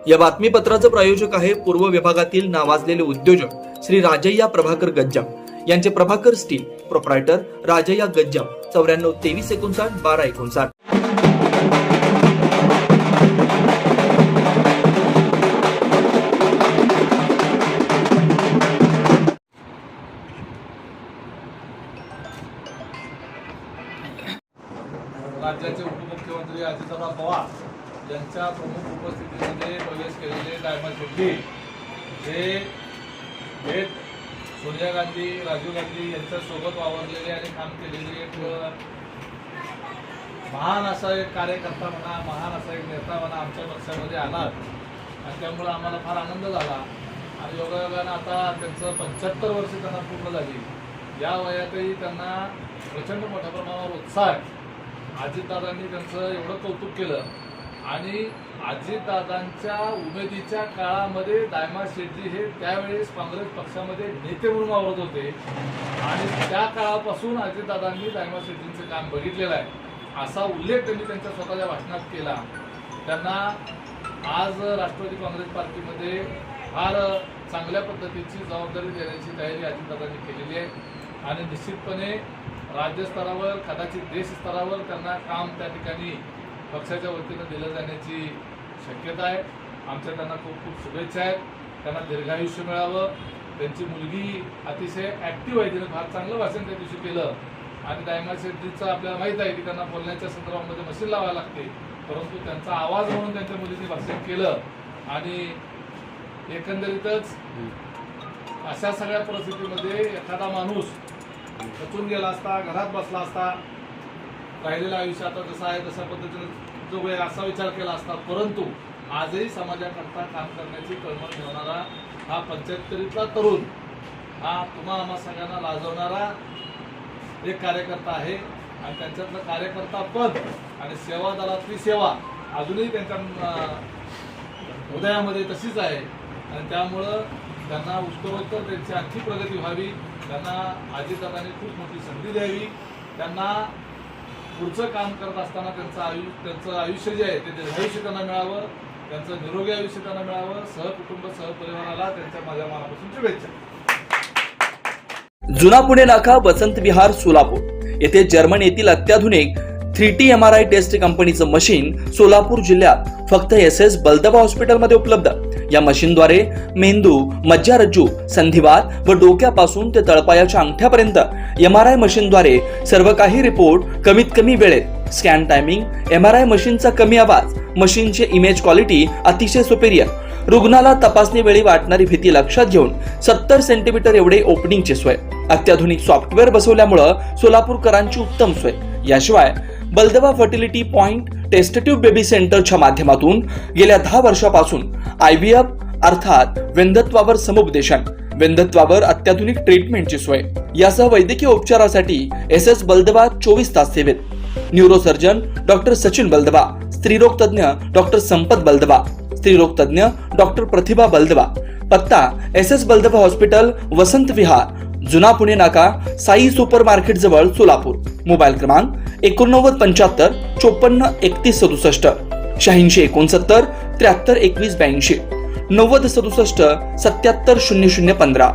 या बातमीपत्राचं प्रायोजक आहे पूर्व विभागातील नावाजलेले उद्योजक श्री राजय्या प्रभाकर गज्जाम यांचे प्रभाकर स्टील, प्रोप्रायटर राजय्या गज्जाम, 94 23 59 12 59। राज्याचे उपमुख्यमंत्री अजितदादा पवार यांच्या प्रमुख उपस्थितीमध्ये प्रवेश केलेले डायमंड शेट्टी हे थेट सोनिया गांधी, राजीव गांधी यांच्यासोबत वावरलेले आणि काम केलेले एक महान असा एक कार्यकर्ता म्हणा, महान असा एक नेता म्हणा आमच्या पक्षामध्ये आला आणि त्यामुळे आम्हाला फार आनंद झाला। आणि योगायोगानं आता त्यांचं 75 वर्ष त्यांना पूर्ण झाली। या वयातही त्यांना प्रचंड मोठ्या प्रमाणावर उत्साह आहे। अजितदादांनी त्यांचं एवढं कौतुक केलं आणि अजितदादांच्या उमेदीच्या काळामध्ये दायमा शेट्टी हे त्यावेळेस काँग्रेस पक्षामध्ये नेते म्हणून वावरत होते आणि त्या काळापासून अजितदादांनी दायमा शेट्टींचं काम बघितलेलं आहे असा उल्लेख त्यांनी त्यांच्या स्वतःच्या भाषणात केला। त्यांना आज राष्ट्रवादी काँग्रेस पार्टीमध्ये फार चांगल्या पद्धतीची जबाबदारी देण्याची तयारी अजितदादांनी केलेली आहे आणि निश्चितपणे राज्यस्तरावर कदाचित देश स्तरावर त्यांना काम त्या ठिकाणी पक्षाच्या वतीनं दिलं जाण्याची शक्यता आहे। आमच्या त्यांना खूप खूप शुभेच्छा आहेत। त्यांना दीर्घायुष्य मिळावं। त्यांची मुलगी अतिशय ॲक्टिव्ह आहे, तिने फार चांगलं भाषण त्या दिवशी केलं आणि दायमा शेट्टीचं आपल्याला माहीत आहे की त्यांना बोलण्याच्या संदर्भामध्ये मशीन लावायला लागते, परंतु त्यांचा आवाज म्हणून त्यांच्या मुलीने भाषण केलं आणि एकंदरीतच अशा सगळ्या परिस्थितीमध्ये एखादा माणूस खचून गेला असता, घरात बसला असता, राहिलेलं आयुष्य आता जसं आहे तशा पद्धतीने जगूया असा विचार केला असता, परंतु आजही समाजाकरता काम करण्याची कळमळ ठेवणारा हा 75तला तरुण, हा तुम्हा आम्हा सगळ्यांना लाजवणारा एक कार्यकर्ता आहे आणि त्यांच्यातलं कार्यकर्ता पद आणि सेवा दलातली सेवा अजूनही त्यांच्या हृदयामध्ये तशीच आहे आणि त्यामुळं त्यांना उत्तरोत्तर त्यांची आणखी प्रगती व्हावी, त्यांना अजितदादांनी खूप मोठी संधी द्यावी, त्यांना पुढचं काम करत असताना त्यांचं आयुष्य जे आहे ते दीर्घायुष्य त्यांना मिळावं, त्यांचं निरोगी आयुष्य त्यांना मिळावं, सहकुटुंब सहपरिवाराला त्यांच्या माझ्या मनापासून शुभेच्छा। जुना पुणे नाका, वसंत विहार, सोलापूर येथे जर्मन येथील अत्याधुनिक 3T MRI टेस्ट कंपनीचं मशीन सोलापूर जिल्ह्यात फक्त SS बलदबा हॉस्पिटलमध्ये उपलब्ध। या मशीनद्वारे मेंदू, मज्जारज्जू, संधिवात व डोक्यापासून ते तळपायाच्या अंगठ्यापर्यंत MRI मशीनद्वारे सर्व काही रिपोर्ट कमीत कमी वेळेत, स्कॅन टायमिंग, MRI मशीनचा कमी आवाज, मशीनचे इमेज क्वालिटी अतिशय सुपेरियर, रुग्णाला तपासणी वेळी वाटणारी भीती लक्षात घेऊन 70 सेंटीमीटर एवढे ओपनिंगची सोय, अत्याधुनिक सॉफ्टवेअर बसवल्यामुळे सोलापूरकरांची उत्तम सोय। याशिवाय बलदबा fertility point test tube baby सेंटरच्या माध्यमातून गेल्या 10 वर्षापासून IVF अर्थात वेंधत्वावर समुपदेशन, वेंधत्वावर अत्याधुनिक ट्रीटमेंटची सोय, यासह वैद्यकीय उपचारासाठी SS बलदबा 24 तास सेवेत। न्यूरोसर्जन डॉक्टर सचिन बलदबा, स्त्रीरोग तज्ञ डॉक्टर संपत बलदबा, स्त्रीरोग तज्ञ डॉक्टर प्रतिभा बलदबा। पत्ता SS बलदबा हॉस्पिटल, वसंत विहार, जुना पुणे नाका, साई सुपर मार्केट जवळ, सोलापूर। मोबाईल क्रमांक 89 75 54 31 67, 86 69 73 21 82, 90 67 77 00 15।